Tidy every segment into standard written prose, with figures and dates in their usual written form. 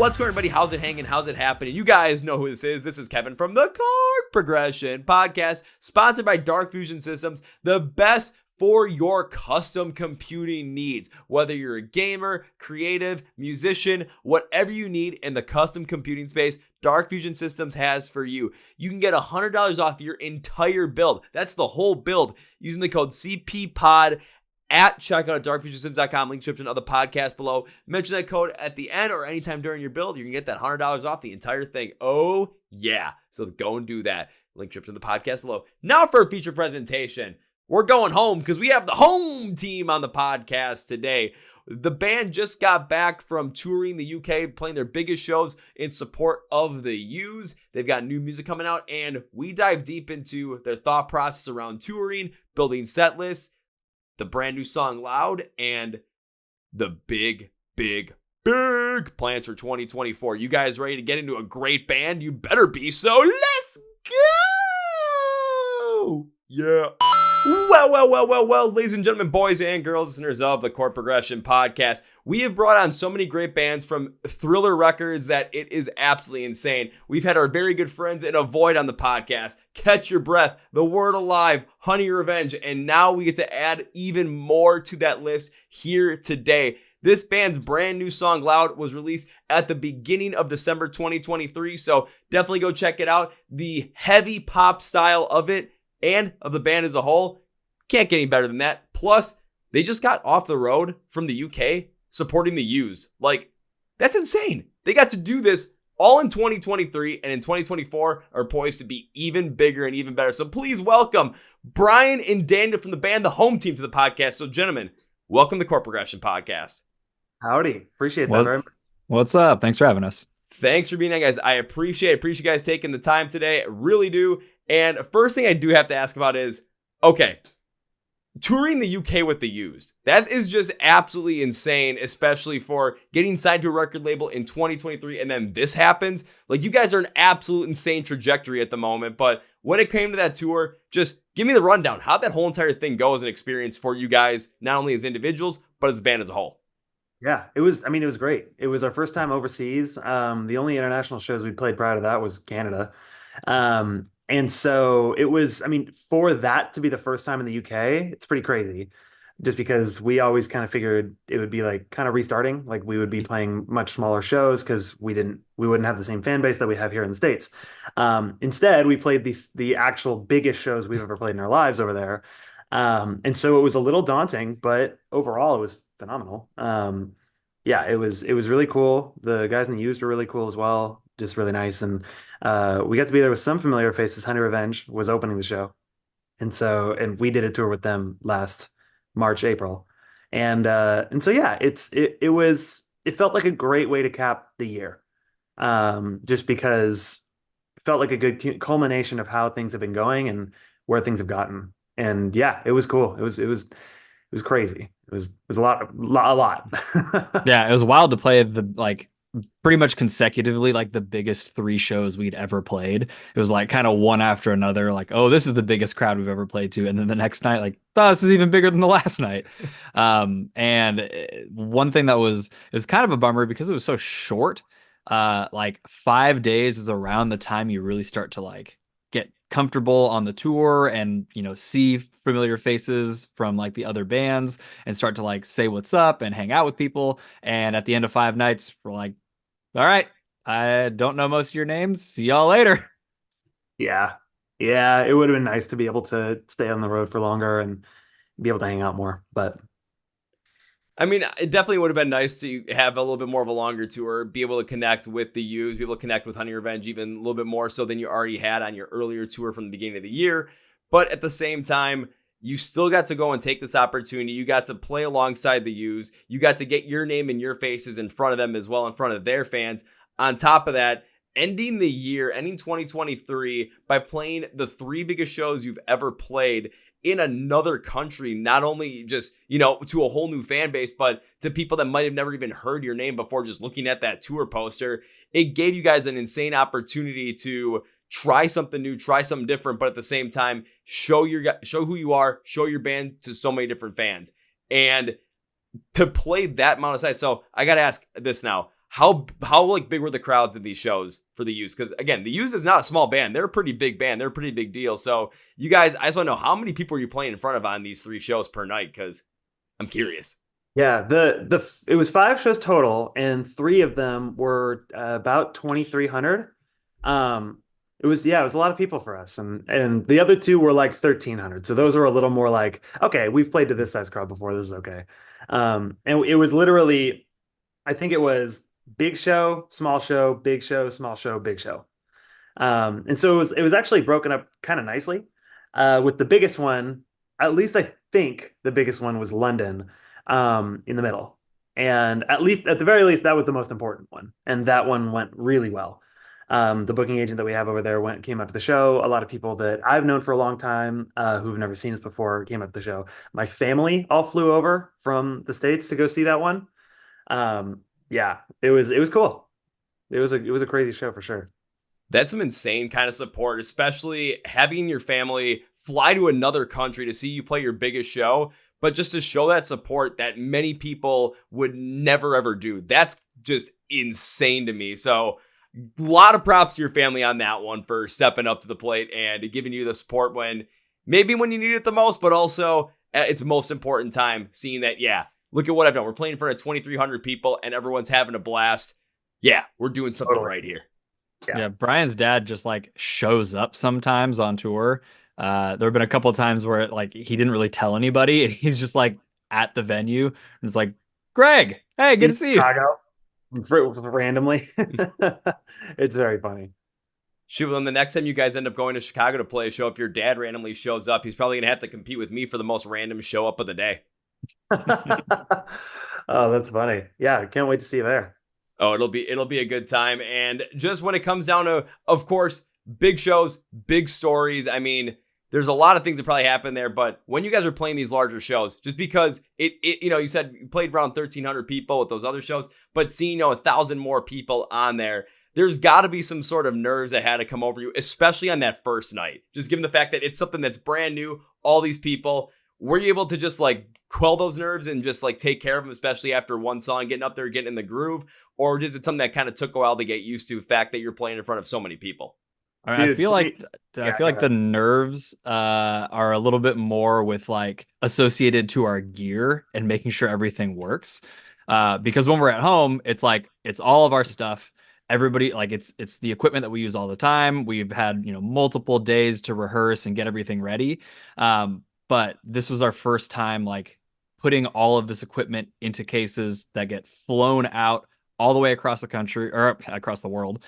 What's going on, everybody? How's it hanging? How's it happening? You guys know who this is. This is Kevin from the Chord Progression Podcast, sponsored by Dark Fusion Systems, the best for your custom computing needs. Whether you're a gamer, creative, musician, whatever you need in the custom computing space, Dark Fusion Systems has for you. You can get $100 off your entire build. That's the whole build using the code CPPOD at checkout at darkfusionsystems.com. Link description of the podcast below. Mention that code at the end or anytime during your build. You can get that $100 off the entire thing. Oh, yeah. So go and do that. Link description of the podcast below. Now for a feature presentation. We're going home because we have the home team on the podcast today. The band just got back from touring the UK, playing their biggest shows in support of the U's. They've got new music coming out, and we dive deep into their thought process around touring, building set lists, the brand new song Loud, and the big plans for 2024. You guys ready to get into a great band? You better be, so let's go! Yeah. Well, ladies and gentlemen, boys and girls, listeners of the Chord Progression Podcast, we have brought on so many great bands from Thriller Records that it is absolutely insane. We've had our very good friends in Avoid on the podcast, Catch Your Breath, The Word Alive, Honey Revenge, and now we get to add even more to that list here today. This band's brand new song, Loud, was released at the beginning of December 2023, so definitely go check it out. The heavy pop style of it and of the band as a whole, can't get any better than that. Plus, they just got off the road from the UK supporting the U's. Like, that's insane. They got to do this all in 2023, and in 2024 are poised to be even bigger and even better. So please welcome Brian and Daniel from the band, the home team, to the podcast. So gentlemen, welcome to the Chord Progression Podcast. Howdy. Appreciate that very much. What's up? Thanks for having us. Thanks for being here, guys. I appreciate you guys taking the time today. I really do. And first thing I do have to ask about is, okay, touring the UK with the Used. That is just absolutely insane, especially for getting signed to a record label in 2023 and then this happens. Like, you guys are an absolute insane trajectory at the moment, but when it came to that tour, just give me the rundown. How'd that whole entire thing go as an experience for you guys, not only as individuals, but as a band as a whole? Yeah, it was great. It was our first time overseas. The only international shows we played prior to that was Canada. And so it was, for that to be the first time in the UK, it's pretty crazy, just because we always kind of figured it would be like kind of restarting. Like, we would be playing much smaller shows because we wouldn't have the same fan base that we have here in the States. Instead, we played the actual biggest shows we've ever played in our lives over there. And so it was a little daunting, but overall it was phenomenal. Yeah, it was really cool. The guys in the Used were really cool as well. Just really nice. And we got to be there with some familiar faces. Honey Revenge was opening the show. And we did a tour with them last March, April. And so, yeah, it felt like a great way to cap the year. Just because it felt like a good culmination of how things have been going and where things have gotten. And yeah, it was cool. It was crazy. It was a lot. Yeah, it was wild to play pretty much consecutively, like the biggest 3 shows we'd ever played. It was like kind of one after another, like, oh, this is the biggest crowd we've ever played to. And then the next night, like, oh, this is even bigger than the last night. And one thing it was kind of a bummer because it was so short. Like 5 days is around the time you really start to like get comfortable on the tour and, see familiar faces from like the other bands and start to like say what's up and hang out with people. And at the end of 5 nights, we're like, all right, I don't know most of your names. See y'all later. Yeah. It would have been nice to be able to stay on the road for longer and be able to hang out more. But it definitely would have been nice to have a little bit more of a longer tour, be able to connect with the Used, be able to connect with Honey Revenge even a little bit more so than you already had on your earlier tour from the beginning of the year. But at the same time, you still got to go and take this opportunity. You got to play alongside the Used. You got to get your name and your faces in front of them as well, in front of their fans. On top of that, ending 2023 by playing the 3 biggest shows you've ever played in another country, not only just, to a whole new fan base, but to people that might have never even heard your name before just looking at that tour poster. It gave you guys an insane opportunity to try something new, try something different, but at the same time, show who you are, show your band to so many different fans. And to play that amount of size. So I got to ask this now. how like big were the crowds in these shows for the Used? Because again, the Used is not a small band. They're a pretty big band. They're a pretty big deal. So you guys, I just want to know, how many people are you playing in front of on these 3 shows per night? Because I'm curious. Yeah, it was 5 shows total, and 3 of them were about 2,300. It was a lot of people for us, and the other 2 were like 1,300. So those were a little more like, okay, we've played to this size crowd before. This is okay. And it was literally, I think it was big show, small show, big show, small show, big show. And so it was actually broken up kind of nicely. With the biggest one, at least I think the biggest one was London, in the middle. And at the very least, that was the most important one. And that one went really well. The booking agent that we have over there came out to the show. A lot of people that I've known for a long time, who've never seen us before, came out to the show. My family all flew over from the States to go see that one. Yeah, it was cool. It was a crazy show for sure. That's some insane kind of support, especially having your family fly to another country to see you play your biggest show, but just to show that support that many people would never ever do. That's just insane to me. So a lot of props to your family on that one for stepping up to the plate and giving you the support when you need it the most, but also at its most important time, seeing that, yeah, look at what I've done. We're playing in front of 2,300 people and everyone's having a blast. Yeah, we're doing something right here. Yeah, Brian's dad just like shows up sometimes on tour. There have been a couple of times where like he didn't really tell anybody, and he's just like at the venue and it's like, Greg, hey, good to see you. Chicago, randomly. It's very funny. Shoot, well, then the next time you guys end up going to Chicago to play a show, if your dad randomly shows up, he's probably gonna have to compete with me for the most random show up of the day. Oh, that's funny. Yeah, I can't wait to see you there. Oh, it'll be a good time. And just when it comes down to, of course, big shows, big stories. I mean, there's a lot of things that probably happen there, but when you guys are playing these larger shows, just because you said you played around 1,300 people with those other shows, but seeing 1,000 more people on there, there's got to be some sort of nerves that had to come over you, especially on that first night. Just given the fact that it's something that's brand new, all these people. Were you able to just like quell those nerves and just like take care of them, especially after one song, getting up there, getting in the groove? Or is it something that kind of took a while to get used to, the fact that you're playing in front of so many people? Dude, I feel like the nerves are a little bit more with like associated to our gear and making sure everything works. Because when we're at home, it's like it's all of our stuff. Everybody, like it's the equipment that we use all the time. We've had multiple days to rehearse and get everything ready. But this was our first time like putting all of this equipment into cases that get flown out all the way across the country or across the world.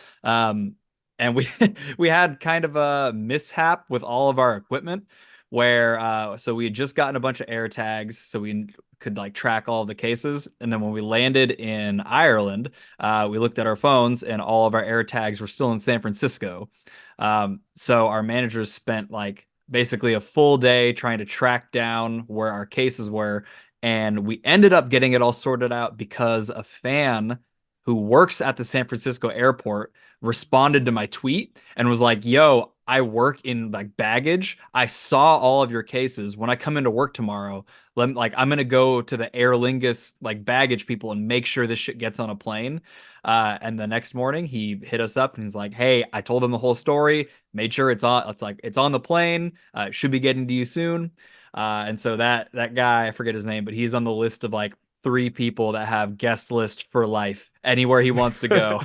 And we had kind of a mishap with all of our equipment where so we had just gotten a bunch of air tags so we could like track all of the cases. And then when we landed in Ireland, we looked at our phones and all of our air tags were still in San Francisco. So our managers spent like basically a full day trying to track down where our cases were. And we ended up getting it all sorted out because a fan who works at the San Francisco airport responded to my tweet and was like, yo, I work in like baggage. I saw all of your cases. When I come into work tomorrow, I'm going to go to the Aer Lingus like baggage people and make sure this shit gets on a plane. And the next morning he hit us up and he's like, hey, I told him the whole story, made sure it's on the plane. Should be getting to you soon. And so that guy, I forget his name, but he's on the list of like 3 people that have guest list for life anywhere he wants to go.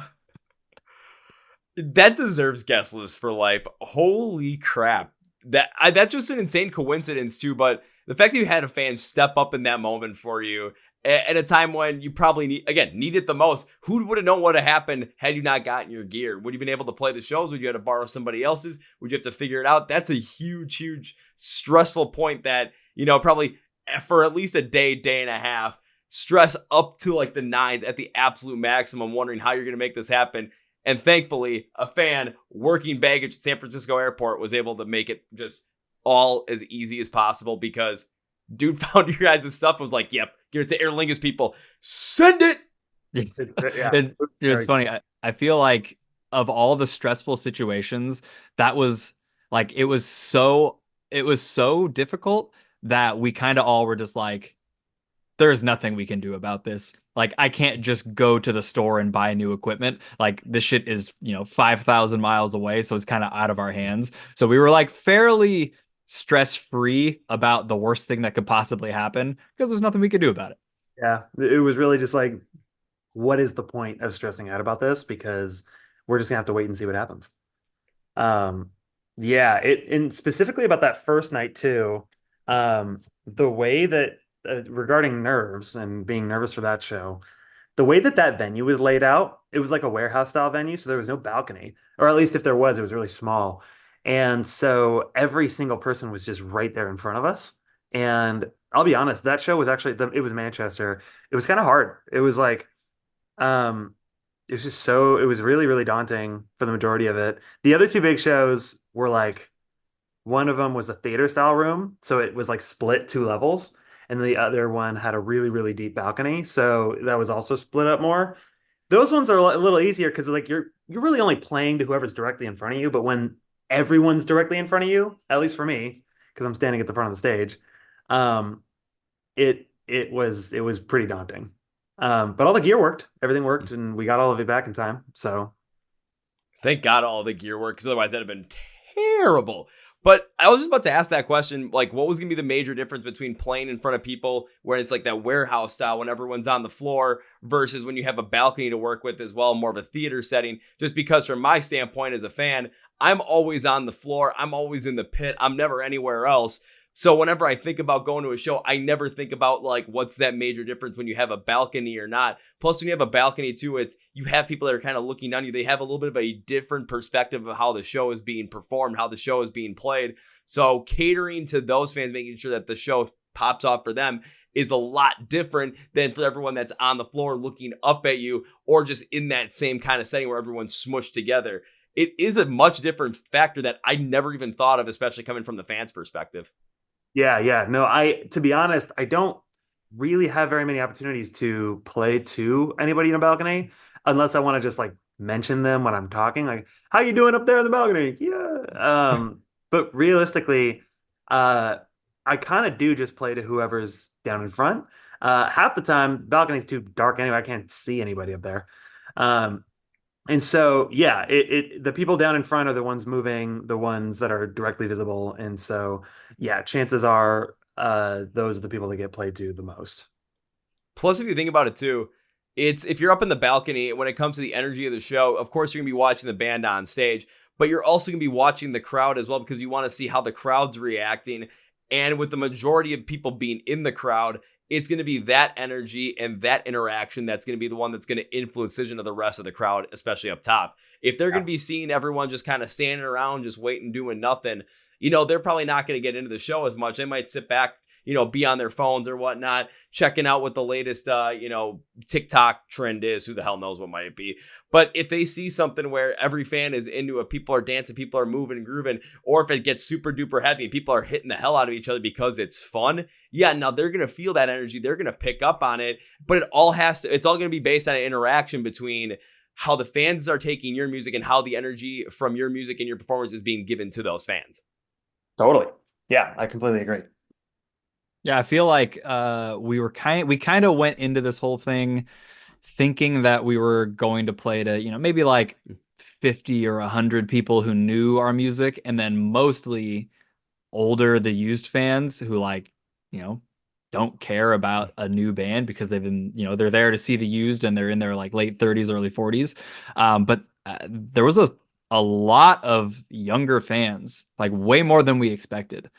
That deserves guest list for life. Holy crap. That's just an insane coincidence too, but the fact that you had a fan step up in that moment for you at a time when you probably need it the most. Who would have known what would have happened had you not gotten your gear? Would you been able to play the shows? Would you have to borrow somebody else's? Would you have to figure it out? That's a huge stressful point that, probably for at least a day and a half, stress up to like the nines at the absolute maximum, wondering how you're going to make this happen. And thankfully, a fan working baggage at San Francisco airport was able to make it just all as easy as possible because dude found your guys' stuff and was like, yep, give it to Aer Lingus people. Send it! It's funny. I feel like of all the stressful situations, that was like, it was so difficult that we kind of all were just like, there's nothing we can do about this. Like, I can't just go to the store and buy new equipment. Like, this shit is, 5,000 miles away, so it's kind of out of our hands. So we were like fairly stress-free about the worst thing that could possibly happen because there's nothing we could do about it. Yeah, it was really just like, what is the point of stressing out about this? Because we're just gonna have to wait and see what happens. Yeah, and specifically about that first night too. The way that regarding nerves and being nervous for that show, the way that that venue was laid out, it was like a warehouse style venue, so there was no balcony, or at least if there was, it was really small. And so every single person was just right there in front of us. And I'll be honest, that show was actually it was Manchester. It was kind of hard. It was like um it was just so it was really, really daunting for the majority of it. The other two big shows were like one of them was a theater style room, so it was like split two levels, and the other one had a really, really deep balcony, so that was also split up more. Those ones are a little easier because like you're really only playing to whoever's directly in front of you, but when everyone's directly in front of you, at least for me, because I'm standing at the front of the stage, um, it was pretty daunting. But all the gear worked, everything worked, and we got all of it back in time. So Thank God all the gear worked, because otherwise that'd have been terrible. But I was just about to ask that question, like, what was going to be the major difference between playing in front of people where it's like that warehouse style when everyone's on the floor versus when you have a balcony to work with as well, more of a theater setting? Just because from my standpoint as a fan, I'm always on the floor. I'm always in the pit. I'm never anywhere else. So whenever I think about going to a show, I never think about like what's that major difference when you have a balcony or not. Plus, when you have a balcony too, it's you have people that are kind of looking down you. They have a little bit of a different perspective of how the show is being performed, how the show is being played. So catering to those fans, making sure that the show pops off for them is a lot different than for everyone that's on the floor looking up at you or just in that same kind of setting where everyone's smushed together. It is a much different factor that I never even thought of, especially coming from the fans' perspective. yeah. No, to be honest, I don't really have very many opportunities to play to anybody in a balcony unless I want to just like mention them when I'm talking, like, how you doing up there in the balcony? Yeah. But realistically, I kind of do just play to whoever's down in front. Half the time, balcony's too dark anyway. I can't see anybody up there. Um, and so, yeah, the people down in front are the ones moving, the ones that are directly visible. And so, yeah, chances are those are the people that get played to the most. Plus, if you think about it too, it's if you're up in the balcony, when it comes to the energy of the show, of course, you're going to be watching the band on stage, but you're also going to be watching the crowd as well because you want to see how the crowd's reacting. And with the majority of people being in the crowd, it's going to be that energy and that interaction that's going to be the one that's going to influence the decision of the rest of the crowd, especially up top. If they're going to be seeing everyone just kind of standing around, just waiting, doing nothing, they're probably not going to get into the show as much. They might sit back, be on their phones or whatnot, checking out what the latest, TikTok trend is. Who the hell knows what might it be? But if they see something where every fan is into it, people are dancing, people are moving and grooving, or if it gets super duper heavy and people are hitting the hell out of each other because it's fun, yeah, now they're going to feel that energy. They're going to pick up on it, but it's all going to be based on an interaction between how the fans are taking your music and how the energy from your music and your performance is being given to those fans. Totally. Yeah, I completely agree. Yeah, I feel like we kind of went into this whole thing thinking that we were going to play to, maybe like 50 or 100 people who knew our music, and then mostly older The Used fans who don't care about a new band because they've been, they're there to see The Used and they're in their like late 30s, early 40s. But there was a lot of younger fans, like way more than we expected.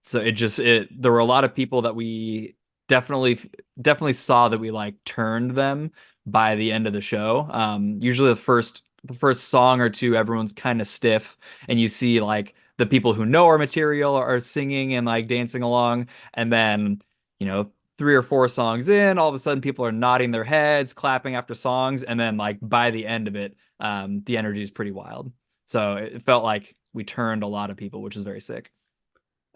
So there were a lot of people that we definitely saw that we like turned them by the end of the show. Usually the first song or two, everyone's kind of stiff, and you see like the people who know our material are singing and like dancing along, and then 3 or 4 songs in, all of a sudden people are nodding their heads, clapping after songs, and then like by the end of it, the energy is pretty wild. So it felt like we turned a lot of people, which is very sick.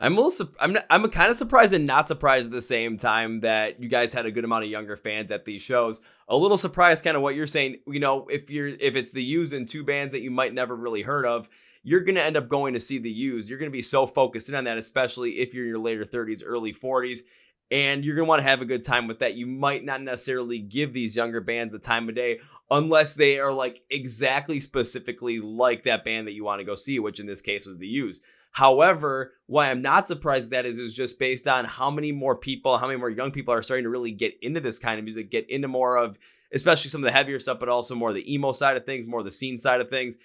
I'm kind of surprised and not surprised at the same time that you guys had a good amount of younger fans at these shows. A little surprised kind of what you're saying, if it's The Used and 2 bands that you might never really heard of, you're going to end up going to see The Used. You're going to be so focused in on that, especially if you're in your later 30s, early 40s. and you're going to want to have a good time with that. You might not necessarily give these younger bands the time of day unless they are like exactly specifically like that band that you want to go see, which in this case was the Used. However, why I'm not surprised at that is just based on how many more young people are starting to really get into this kind of music, get into more of, especially some of the heavier stuff, but also more the emo side of things, more the scene side of things.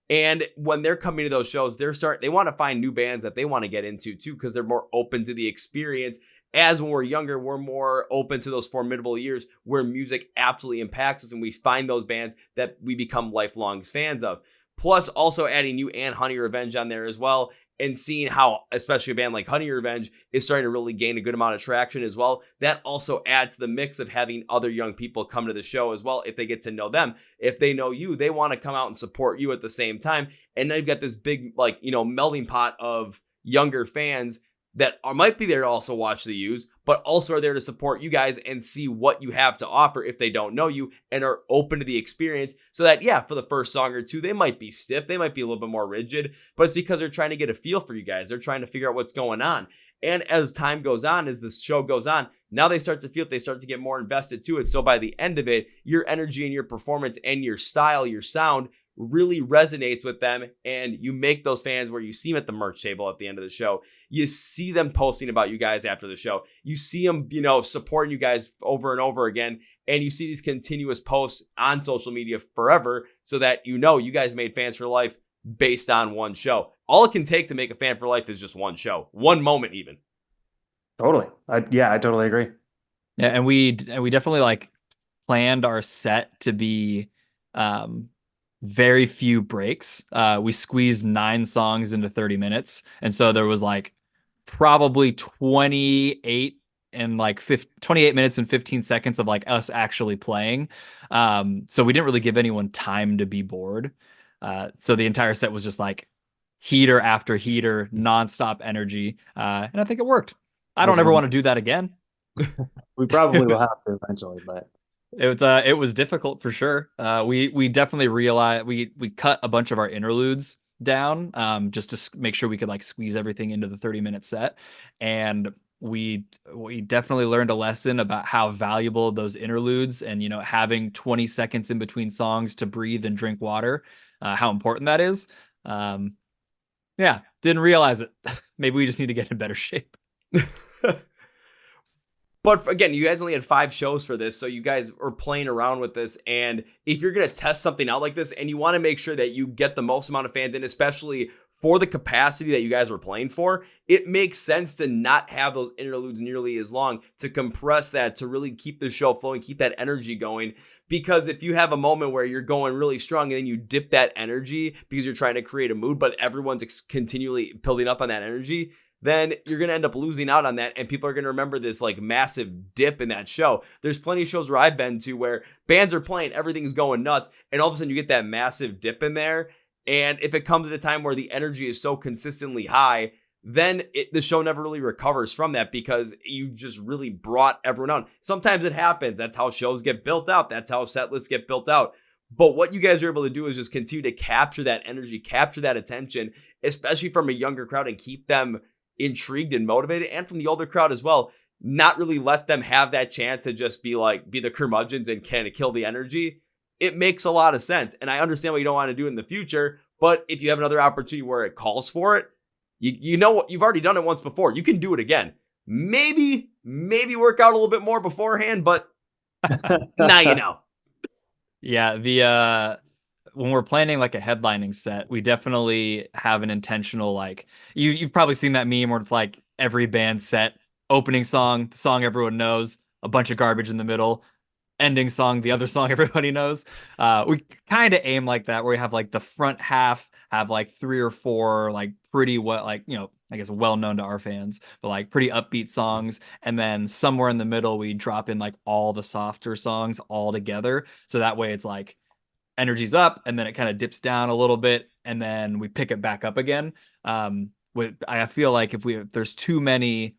And when they're coming to those shows, they want to find new bands that they want to get into too, because they're more open to the experience. As when we're younger, we're more open to those formidable years where music absolutely impacts us, and we find those bands that we become lifelong fans of. Plus, also adding you and Honey Revenge on there as well, and seeing how, especially a band like Honey Revenge is starting to really gain a good amount of traction as well. That also adds to the mix of having other young people come to the show as well. If they get to know them, if they know you, they want to come out and support you at the same time. And now you've got this big, melding pot of younger fans that might be there to also watch the Used, but also are there to support you guys and see what you have to offer if they don't know you and are open to the experience. So that, yeah, for the first song or two, they might be stiff, they might be a little bit more rigid, but it's because they're trying to get a feel for you guys. They're trying to figure out what's going on. And as time goes on, as the show goes on, now they start to feel it, they start to get more invested to it. So by the end of it, your energy and your performance and your style, your sound really resonates with them, and you make those fans where you see them at the merch table at the end of the show. You see them posting about you guys after the show. You see them, supporting you guys over and over again, and you see these continuous posts on social media forever so that you guys made fans for life based on one show. All it can take to make a fan for life is just one show, one moment even. Totally. I totally agree. Yeah, and we definitely planned our set to be very few breaks. We squeezed 9 songs into 30 minutes. And so there was probably 28 minutes and 15 seconds of us actually playing. So we didn't really give anyone time to be bored. So the entire set was just heater after heater, nonstop energy. And I think it worked. I don't ever want to do that again. We probably will have to eventually, but it was difficult for sure. We definitely realized we cut a bunch of our interludes down just to make sure we could squeeze everything into the 30-minute set, and we definitely learned a lesson about how valuable those interludes and having 20 seconds in between songs to breathe and drink water, how important that is. Yeah, didn't realize it. Maybe we just need to get in better shape. But again, you guys only had 5 shows for this, so you guys are playing around with this. And if you're going to test something out like this and you want to make sure that you get the most amount of fans in, especially for the capacity that you guys were playing for, it makes sense to not have those interludes nearly as long, to compress that, to really keep the show flowing, keep that energy going. Because if you have a moment where you're going really strong and then you dip that energy because you're trying to create a mood, but everyone's continually building up on that energy, then you're going to end up losing out on that, and people are going to remember this massive dip in that show. There's plenty of shows where I've been to where bands are playing, everything's going nuts, and all of a sudden you get that massive dip in there, and if it comes at a time where the energy is so consistently high, then the show never really recovers from that because you just really brought everyone on. Sometimes it happens. That's how shows get built out. That's how set lists get built out. But what you guys are able to do is just continue to capture that energy, capture that attention, especially from a younger crowd, and keep them intrigued and motivated, and from the older crowd as well. Not really let them have that chance to just be the curmudgeons and kind of kill the energy. It makes a lot of sense, and I understand what you don't want to do in the future, but if you have another opportunity where it calls for it, you know what, you've already done it once before, you can do it again. Maybe work out a little bit more beforehand, but now you know. Yeah, when we're planning a headlining set, we definitely have an intentional you've probably seen that meme where it's every band set, opening song, the song everyone knows, a bunch of garbage in the middle, ending song, the other song everybody knows. We kind of aim like that, where we have the front half have 3 or 4 pretty well I guess well known to our fans, but pretty upbeat songs, and then somewhere in the middle we drop in all the softer songs all together, so that way it's energy's up and then it kind of dips down a little bit and then we pick it back up again. I feel if there's too many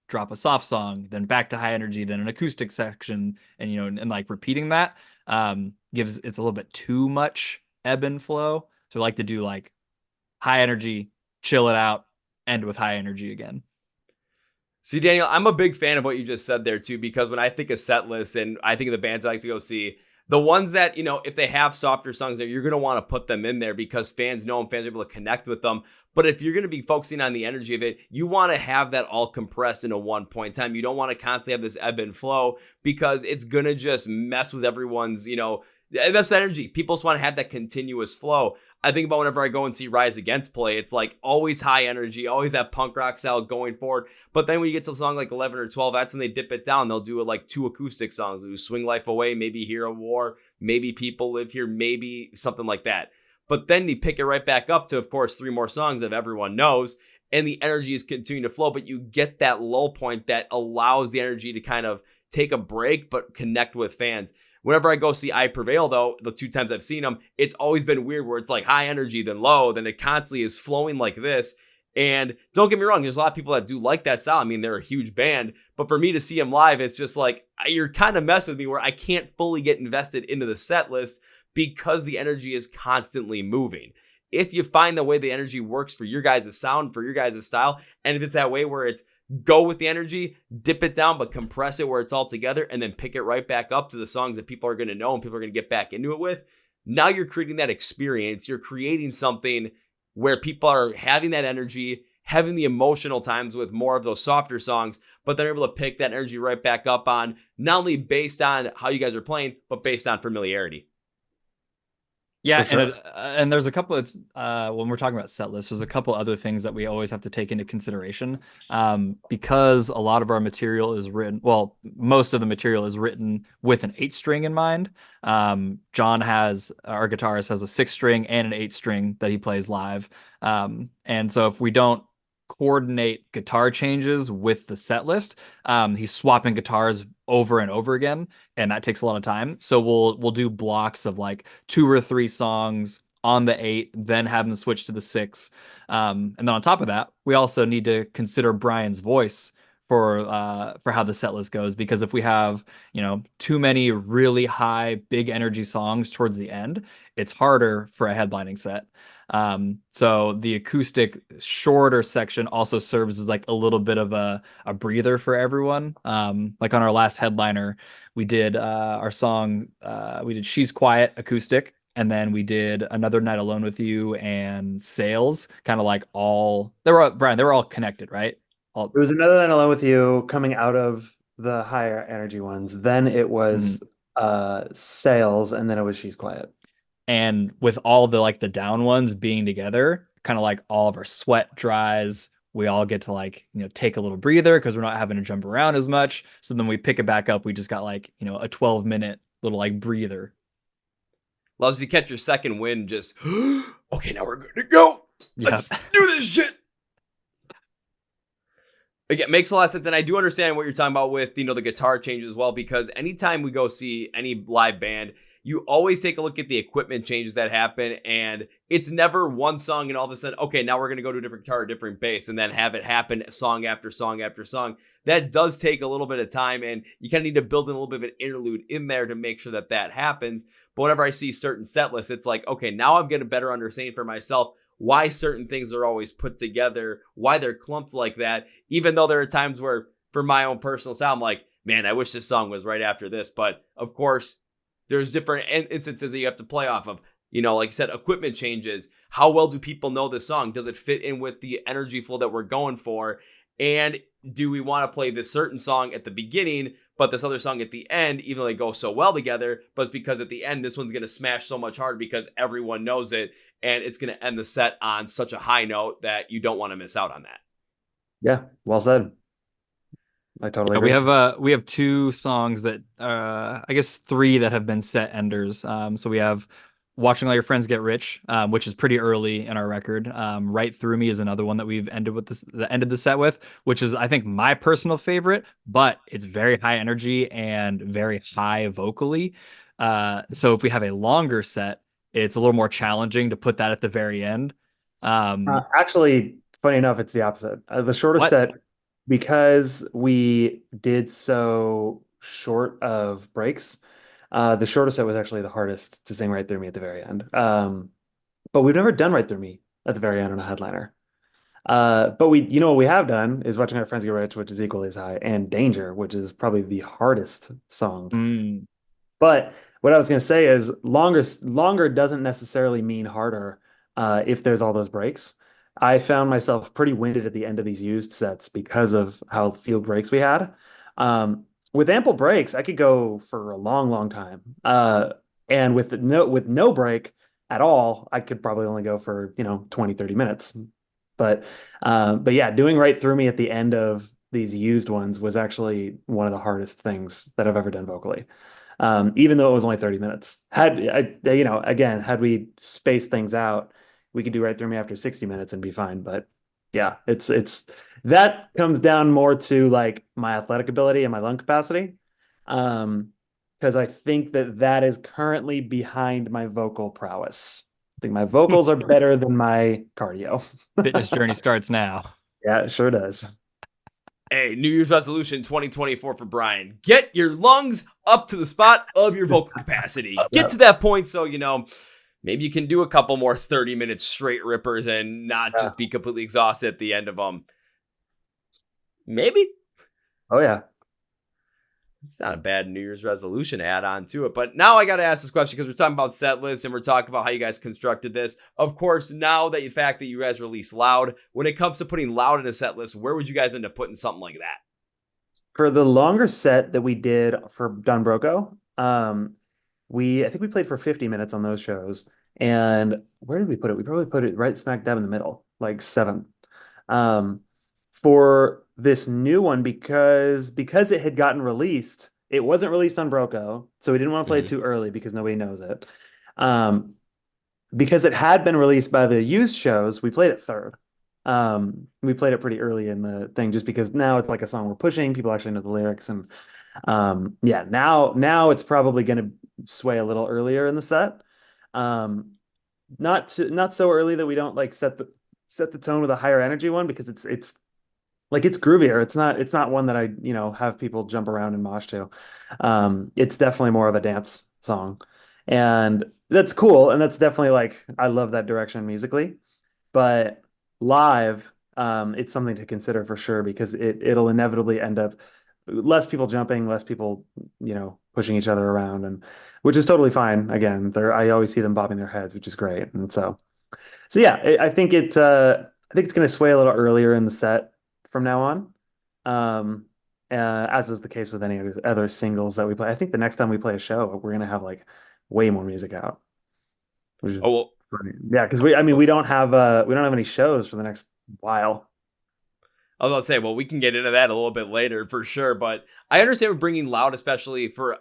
drop a soft song, then back to high energy, then an acoustic section, and and repeating that it's a little bit too much ebb and flow. So I like to do high energy, chill it out, end with high energy again. See, Daniel, I'm a big fan of what you just said there too, because when I think of set lists and I think of the bands I like to go see, the ones that, if they have softer songs there, you're going to want to put them in there because fans know them, fans are able to connect with them. But if you're going to be focusing on the energy of it, you want to have that all compressed into one point in time. You don't want to constantly have this ebb and flow because it's going to just mess with everyone's, that's the energy. People just want to have that continuous flow. I think about whenever I go and see Rise Against play, it's like always high energy, always that punk rock style going forward. But then when you get to a song like 11 or 12, that's when they dip it down. They'll do it like 2 acoustic songs. They'll do Swing Life Away, maybe Hero War, maybe People Live Here, maybe something like that. But then they pick it right back up to, of course, 3 more songs that everyone knows. And the energy is continuing to flow, but you get that lull point that allows the energy to kind of take a break, but connect with fans. Whenever I go see I Prevail, though, the 2 times I've seen them, it's always been weird where it's like high energy, then low, then it constantly is flowing like this. And don't get me wrong, there's a lot of people that do like that style. I mean, they're a huge band, but for me to see them live, it's just like, you're kind of messing with me where I can't fully get invested into the set list because the energy is constantly moving. If you find the way the energy works for your guys' sound, for your guys' style, and if it's that way where it's go with the energy, dip it down, but compress it where it's all together, and then pick it right back up to the songs that people are going to know and people are going to get back into it with. Now you're creating that experience. You're creating something where people are having that energy, having the emotional times with more of those softer songs, but they're able to pick that energy right back up on, not only based on how you guys are playing, but based on familiarity. Yeah, sure. and there's a couple. It's when we're talking about set lists, there's a couple other things that we always have to take into consideration, because a lot of our material is written. Well, most of the material is written with an 8-string in mind. John our guitarist has a 6-string and an 8-string that he plays live, and so if we don't coordinate guitar changes with the set list, he's swapping guitars over and over again, and that takes a lot of time. So we'll do blocks of like 2 or 3 songs on the 8, then have them switch to the 6. And then on top of that, we also need to consider Brian's voice for how the set list goes, because if we have too many really high big energy songs towards the end, it's harder for a headlining set. So the acoustic shorter section also serves as like a little bit of a breather for everyone. Like on our last headliner, we did our song, we did She's Quiet acoustic, and then we did Another Night Alone with You and Sales, kind of like Brian, they were all connected, right? It was Another Night Alone with You coming out of the higher energy ones. Then it was Sales, and then it was She's Quiet. And with all the down ones being together, kind of like all of our sweat dries, we all get to take a little breather because we're not having to jump around as much. So then we pick it back up. We just got a 12-minute little breather. Loves to catch your second wind. Just okay, now we're good to go. Let's do this shit. Again, makes a lot of sense, and I do understand what you're talking about with the guitar change as well, because anytime we go see any live band, you always take a look at the equipment changes that happen, and it's never one song and all of a sudden, okay, now we're going to go to a different guitar, a different bass, and then have it happen song after song after song. That does take a little bit of time, and you kind of need to build in a little bit of an interlude in there to make sure that that happens. But whenever I see certain set lists, it's like, okay, now I'm getting a better understanding for myself why certain things are always put together, why they're clumped like that, even though there are times where, for my own personal sound, I'm like, man, I wish this song was right after this. But of course, there's different instances that you have to play off of. Like you said, equipment changes. How well do people know this song? Does it fit in with the energy flow that we're going for? And do we want to play this certain song at the beginning, but this other song at the end, even though they go so well together, but it's because at the end, this one's going to smash so much harder because everyone knows it, and it's going to end the set on such a high note that you don't want to miss out on that. Yeah, well said. I totally agree. We have 2 songs that I guess 3 that have been set enders. So we have Watching All Your Friends Get Rich, which is pretty early in our record. Right Through Me is another one that we've ended the set with, which is, I think, my personal favorite, but it's very high energy and very high vocally. So if we have a longer set, it's a little more challenging to put that at the very end. Actually, funny enough, it's the opposite. The shorter set, because we did so short of breaks, the shorter set was actually the hardest to sing Right Through Me at the very end. But we've never done Right Through Me at the very end on a headliner. But what we have done is Watching Our Friends Get Rich, which is equally as high, and Danger, which is probably the hardest song. Mm. But what I was going to say is longer doesn't necessarily mean harder if there's all those breaks. I found myself pretty winded at the end of these used sets because of how few breaks we had. With ample breaks, I could go for a long, long time. And with no break at all, I could probably only go for, 20, 30 minutes. But yeah, doing right through me at the end of these used ones was actually one of the hardest things that I've ever done vocally. Even though it was only 30 minutes. Again, had we spaced things out, we could do right through me after 60 minutes and be fine. But yeah, it's that comes down more to like my athletic ability and my lung capacity. Because I think that is currently behind my vocal prowess. I think my vocals are better than my cardio. Fitness journey starts now. Yeah, it sure does. Hey, New Year's resolution 2024 for Brian. Get your lungs up to the spot of your vocal capacity. Get to that point so, maybe you can do a couple more 30-minute straight rippers and not just be completely exhausted at the end of them. Maybe. Oh, yeah. It's not a bad New Year's resolution to add on to it. But now I got to ask this question because we're talking about set lists and we're talking about how you guys constructed this. Of course, now that the fact that you guys release Loud, when it comes to putting Loud in a set list, where would you guys end up putting something like that? For the longer set that we did for Don Broco, I think we played for 50 minutes on those shows. And where did we put it? We probably put it right smack dab in the middle, like 7. For this new one, because it had gotten released, it wasn't released on Broco, so we didn't want to play it too early because nobody knows it. Because it had been released by the used shows, we played it third. We played it pretty early in the thing just because now it's like a song we're pushing. People actually know the lyrics, and yeah, now it's probably going to sway a little earlier in the set. Not so early that we don't like set the tone with a higher energy one because it's like it's groovier. It's not one that I have people jump around and mosh to. It's definitely more of a dance song, and that's cool. And that's definitely like I love that direction musically, but live, it's something to consider for sure because it'll inevitably end up less people jumping, less people pushing each other around, and which is totally fine. Again, I always see them bobbing their heads, which is great, and so yeah, I think it's going to sway a little earlier in the set from now on, as is the case with any other singles that we play. I think the next time we play a show, we're going to have like way more music out. Which is funny. Yeah, because we don't have any shows for the next while. I was about to say, well, we can get into that a little bit later for sure, but I understand we're bringing Loud, especially for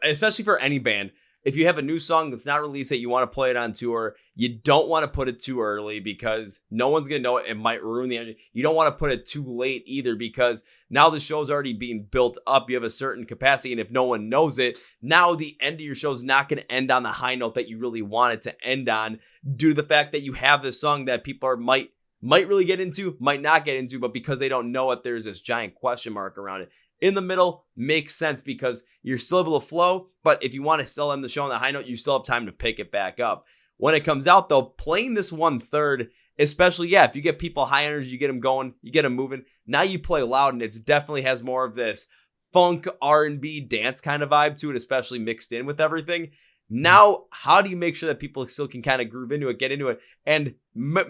any band. If you have a new song that's not released that you want to play it on tour, you don't want to put it too early because no one's going to know it. It might ruin the energy. You don't want to put it too late either because now the show's already being built up. You have a certain capacity, and if no one knows it, now the end of your show is not going to end on the high note that you really want it to end on due to the fact that you have this song that people might really get into, might not get into, but because they don't know it, there's this giant question mark around it. In the middle makes sense because you're still able to flow, but if you want to still end the show on the high note, you still have time to pick it back up. When it comes out, though, playing this 1/3, especially, if you get people high energy, you get them going, you get them moving. Now you play Loud, and it definitely has more of this funk, R&B, dance kind of vibe to it, especially mixed in with everything. Now, how do you make sure that people still can kind of groove into it, get into it? And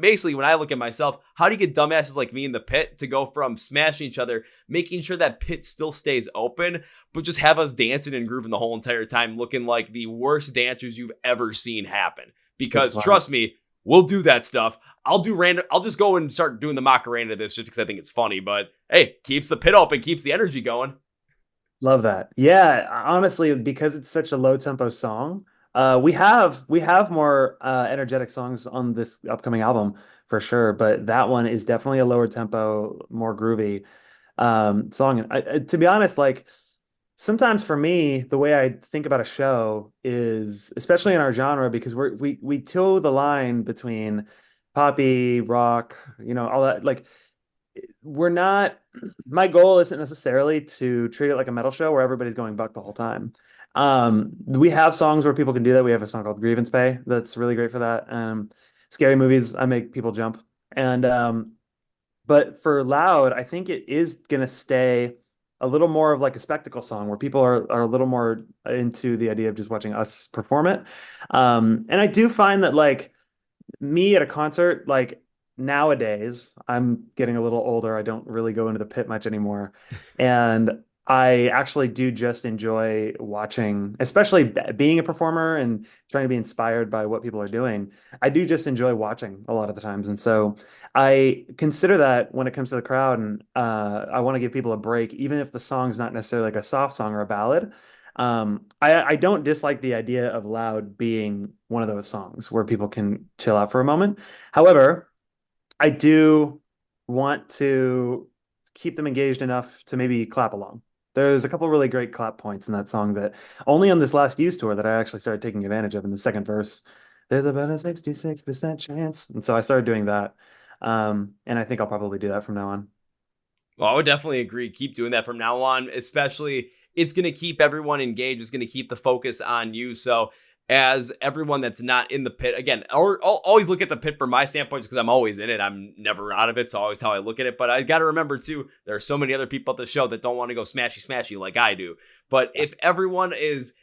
basically, when I look at myself, how do you get dumbasses like me in the pit to go from smashing each other, making sure that pit still stays open, but just have us dancing and grooving the whole entire time, looking like the worst dancers you've ever seen happen? Because trust me, we'll do that stuff. I'll just go and start doing the Macarena to this just because I think it's funny. But hey, keeps the pit open, keeps the energy going. Love that. Yeah, honestly, because it's such a low tempo song, we have more energetic songs on this upcoming album for sure, but that one is definitely a lower tempo, more groovy song. And to be honest, like sometimes for me, the way I think about a show is, especially in our genre, because we toe the line between poppy, rock, all that. Like we're not. My goal isn't necessarily to treat it like a metal show where everybody's going buck the whole time. We have songs where people can do that. We have a song called Grievance Pay that's really great for that. Scary movies, I make people jump. And but But for Loud, I think it is gonna stay a little more of like a spectacle song where people are a little more into the idea of just watching us perform it. And I do find that like me at a concert, like nowadays, I'm getting a little older. I don't really go into the pit much anymore. And I actually do just enjoy watching, especially being a performer and trying to be inspired by what people are doing. I do just enjoy watching a lot of the times. And so I consider that when it comes to the crowd, and I want to give people a break, even if the song's not necessarily like a soft song or a ballad. I don't dislike the idea of Loud being one of those songs where people can chill out for a moment. However, I do want to keep them engaged enough to maybe clap along. There's a couple really great clap points in that song that only on this last Used tour that I actually started taking advantage of in the second verse. There's about a 66% chance. And so I started doing that. And I think I'll probably do that from now on. Well, I would definitely agree. Keep doing that from now on, especially it's going to keep everyone engaged. It's going to keep the focus on you. So as everyone that's not in the pit, again, or I'll always look at the pit from my standpoint because I'm always in it. I'm never out of it. It's always how I look at it. But I got to remember too, there are so many other people at the show that don't want to go smashy smashy like I do. But if everyone is,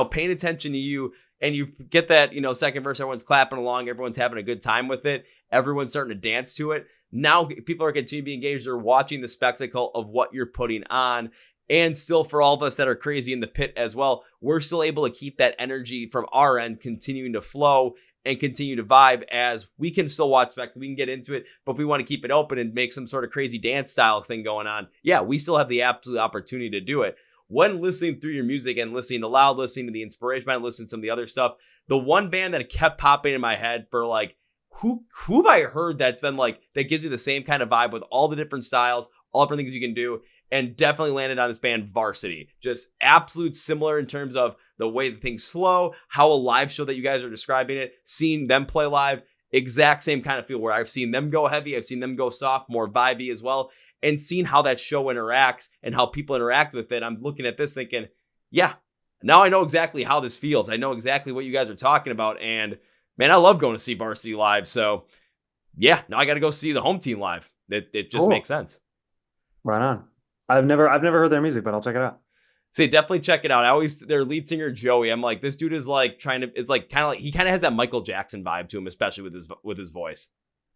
paying attention to you and you get that, second verse, everyone's clapping along, everyone's having a good time with it, everyone's starting to dance to it. Now people are continuing to be engaged. They're watching the spectacle of what you're putting on. And still, for all of us that are crazy in the pit as well, we're still able to keep that energy from our end continuing to flow and continue to vibe as we can still watch back. We can get into it, but if we want to keep it open and make some sort of crazy dance style thing going on, yeah, we still have the absolute opportunity to do it. When listening through your music and listening to Loud, listening to the Inspiration Band, listening to some of the other stuff, the one band that kept popping in my head for like, who have I heard that's been like, that gives me the same kind of vibe with all the different styles, all different things you can do, and definitely landed on this band Varsity. Just absolute similar in terms of the way that things flow, how a live show that you guys are describing it, seeing them play live, exact same kind of feel where I've seen them go heavy, I've seen them go soft, more vibey as well, and seeing how that show interacts and how people interact with it. I'm looking at this thinking, yeah, now I know exactly how this feels. I know exactly what you guys are talking about, and man, I love going to see Varsity live. So yeah, now I got to go see the home team live. It just makes sense. Right on. I've never heard their music, but I'll check it out. So definitely check it out. Their lead singer Joey, I'm like, this dude is like he kind of has that Michael Jackson vibe to him, especially with his voice.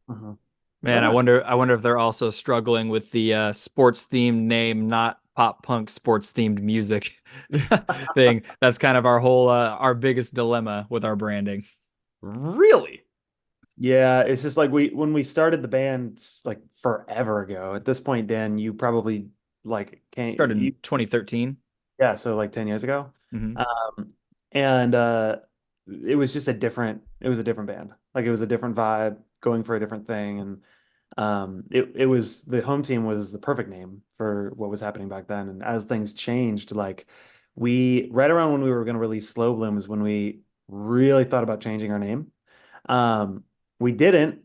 Uh-huh. Man, I wonder if they're also struggling with the sports themed name, not pop punk sports themed music thing. That's kind of our biggest dilemma with our branding. Really? Yeah, it's just like when we started the band like forever ago. At this point, Dan, you probably like can't started in 2013. Yeah, so like 10 years ago. Mm-hmm. And it was just a different band. Like it was a different vibe, going for a different thing. And it was the home team was the perfect name for what was happening back then. And as things changed, like right around when we were going to release Slow Bloom is when we really thought about changing our name. We didn't,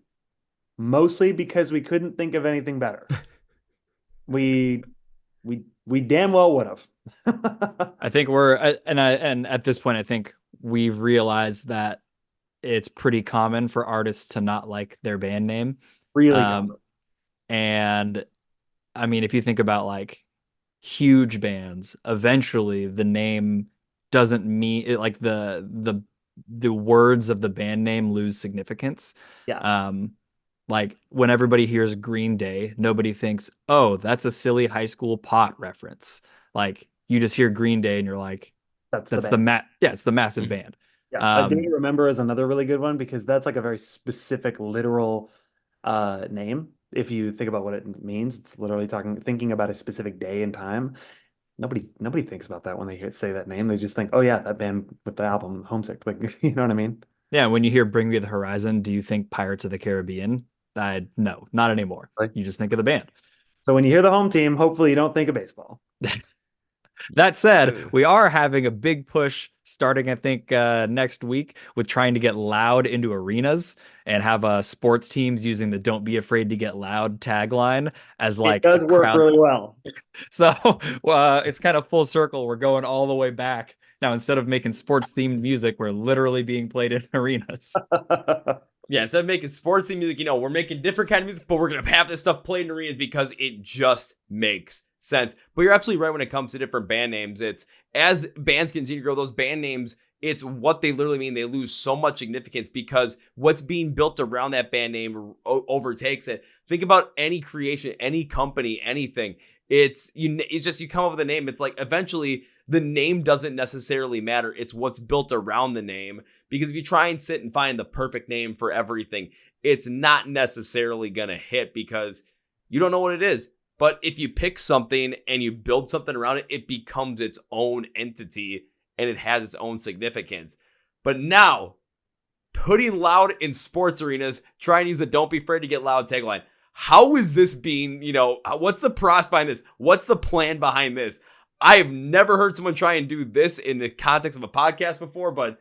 mostly because we couldn't think of anything better. We damn well would have. I think and at this point, I think we've realized that it's pretty common for artists to not like their band name. Really common. And I mean, if you think about like huge bands, eventually the name doesn't mean it, like the words of the band name lose significance. Yeah. Like when everybody hears Green Day, nobody thinks, oh, that's a silly high school pot reference. Like you just hear Green Day and you're like, it's the massive band. Yeah. A Day to Remember is another really good one because that's like a very specific literal name. If you think about what it means, it's literally thinking about a specific day and time. Nobody thinks about that when they say that name. They just think, oh yeah, that band with the album Homesick. Like, you know what I mean? Yeah. When you hear Bring Me the Horizon, do you think Pirates of the Caribbean? No, not anymore. You just think of the band. So when you hear the home team, hopefully you don't think of baseball. That said, we are having a big push starting, I think, next week with trying to get Loud into arenas and have sports teams using the "Don't be afraid to get loud" tagline as like it does work really well. So it's kind of full circle. We're going all the way back. Now, instead of making sports themed music, we're literally being played in arenas. Yeah, instead of making sports theme music, we're making different kind of music, but we're going to have this stuff played in arenas because it just makes sense. But you're absolutely right when it comes to different band names. It's as bands continue to grow, those band names, it's what they literally mean. They lose so much significance because what's being built around that band name overtakes it. Think about any creation, any company, anything. It's just you come up with a name. It's like eventually the name doesn't necessarily matter. It's what's built around the name. Because if you try and sit and find the perfect name for everything, it's not necessarily going to hit because you don't know what it is. But if you pick something and you build something around it, it becomes its own entity and it has its own significance. But now, putting loud in sports arenas, try and use the "Don't be afraid to get loud" tagline. How is this being, what's the process behind this? What's the plan behind this? I have never heard someone try and do this in the context of a podcast before, but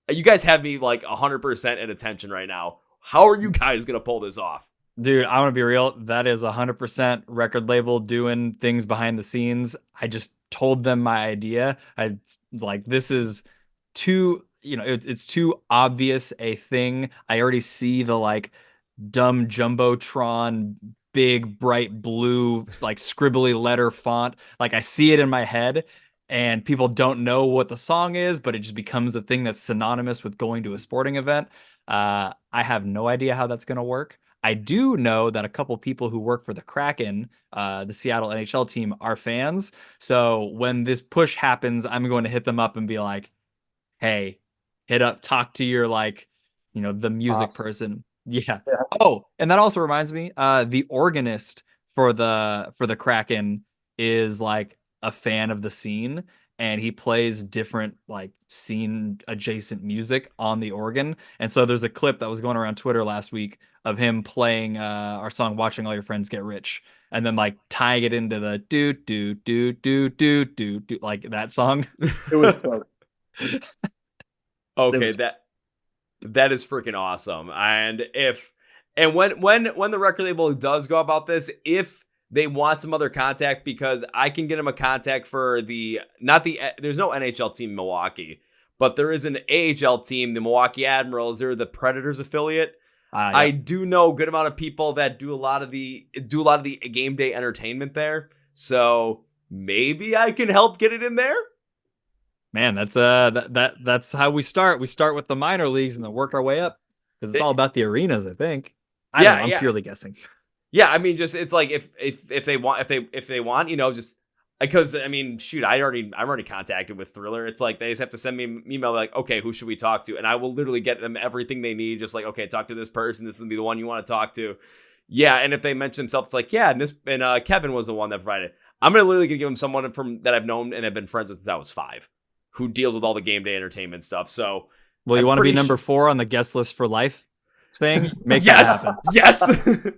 you guys have me like 100% at attention right now. How are you guys going to pull this off? Dude, I want to be real. That is 100% record label doing things behind the scenes. I just told them my idea. I like, this is too, it's too obvious a thing. I already see the like dumb Jumbotron, big bright blue, like scribbly letter font. Like I see it in my head. And people don't know what the song is, but it just becomes a thing that's synonymous with going to a sporting event. I have no idea how that's going to work. I do know that a couple people who work for the Kraken, the Seattle NHL team, are fans. So when this push happens, I'm going to hit them up and be like, hey, talk to your the music Boss. person. Yeah. Oh, and that also reminds me, the organist for the Kraken is like a fan of the scene, and he plays different like scene adjacent music on the organ. And so there's a clip that was going around Twitter last week of him playing our song "Watching All Your Friends Get Rich," and then like tying it into the do do do do do do do like that song. It was so Okay, that is freaking awesome. And when the record label does go about this, if they want some other contact, because I can get them a contact for there's no NHL team in Milwaukee, but there is an AHL team, the Milwaukee Admirals. They're the Predators affiliate. Yeah. I do know a good amount of people that do a lot of the game day entertainment there. So maybe I can help get it in there. Man, that's how we start. We start with the minor leagues and then work our way up, because it's all about the arenas, I think. I don't know, I'm purely guessing. Yeah, I mean, just it's like if they want, just because I mean, shoot, I'm already contacted with Thriller. It's like they just have to send me an email like, okay, who should we talk to? And I will literally get them everything they need. Just like, okay, talk to this person. This is gonna be the one you want to talk to. Yeah, and if they mention themselves, it's like, yeah, and Kevin was the one that provided. I'm gonna literally give them someone from that I've known and have been friends with since I was 5, who deals with all the game day entertainment stuff. So, well, you want to be number 4 on the guest list for life thing? Make yes, that happen. Yes.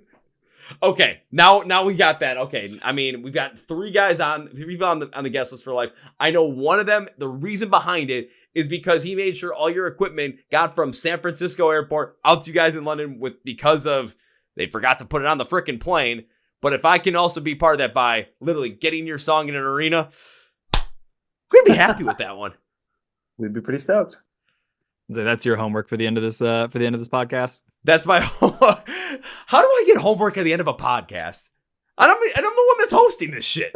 Okay, now we got that. Okay, I mean, we've got 3 guys on the guest list for life. I know one of them, the reason behind it is because he made sure all your equipment got from San Francisco airport out to you guys in London because of they forgot to put it on the frickin' plane. But if I can also be part of that by literally getting your song in an arena, I'm gonna be happy with that one. We'd be pretty stoked. That's your homework for the end of this podcast. That's my. How do I get homework at the end of a podcast? I'm the one that's hosting this shit.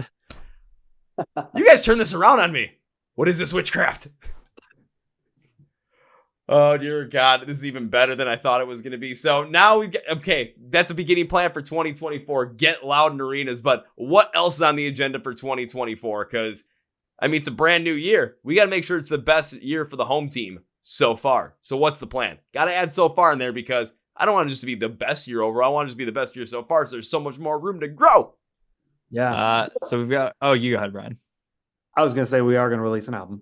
You guys turn this around on me. What is this witchcraft? Oh dear God, this is even better than I thought it was going to be. So now that's a beginning plan for 2024. Get loud in arenas. But what else is on the agenda for 2024? Because I mean, it's a brand new year. We got to make sure it's the best year for the home team so far. So what's the plan? Got to add so far in there because I don't want it just to be the best year overall. I want it to be the best year so far. So there's so much more room to grow. Yeah. So we've got. Oh, you go ahead, Brian. I was gonna say we are gonna release an album.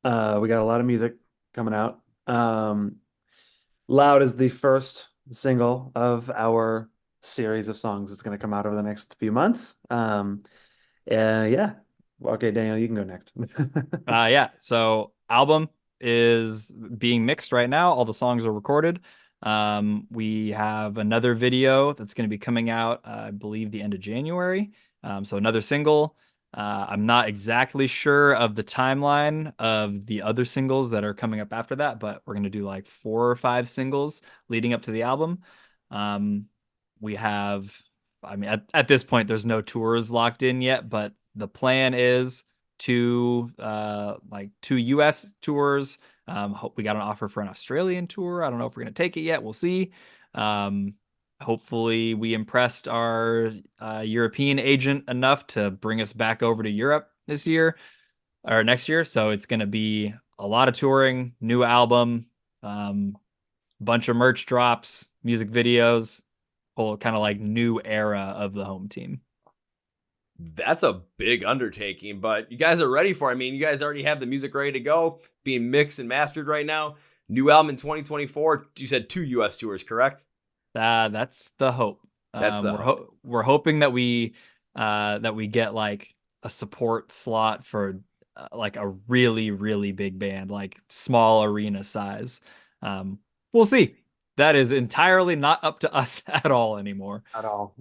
We got a lot of music coming out. Loud is the first single of our series of songs that's gonna come out over the next few months. Yeah. Okay, Daniel, you can go next. Yeah. So album is being mixed right now. All the songs are recorded. We have another video that's going to be coming out, I believe the end of January. So another single. I'm not exactly sure of the timeline of the other singles that are coming up after that, but we're gonna do like 4 or 5 singles leading up to the album. Um, we have, I mean, at this point, there's no tours locked in yet, but the plan is like 2 US tours. We got an offer for an Australian tour. I don't know if we're gonna take it yet. We'll see. Um, Hopefully we impressed our European agent enough to bring us back over to Europe this year or next year. So it's going to be a lot of touring, new album, bunch of merch drops, music videos, whole kind of like new era of the home team. That's a big undertaking, but you guys are ready for it. I mean, you guys already have the music ready to go, being mixed and mastered right now. New album in 2024. You said 2 US tours, correct? That's the hope. That's the We're hoping that we get like a support slot for like a really really big band, like small arena size. We'll see. That is entirely not up to us at all anymore. At all.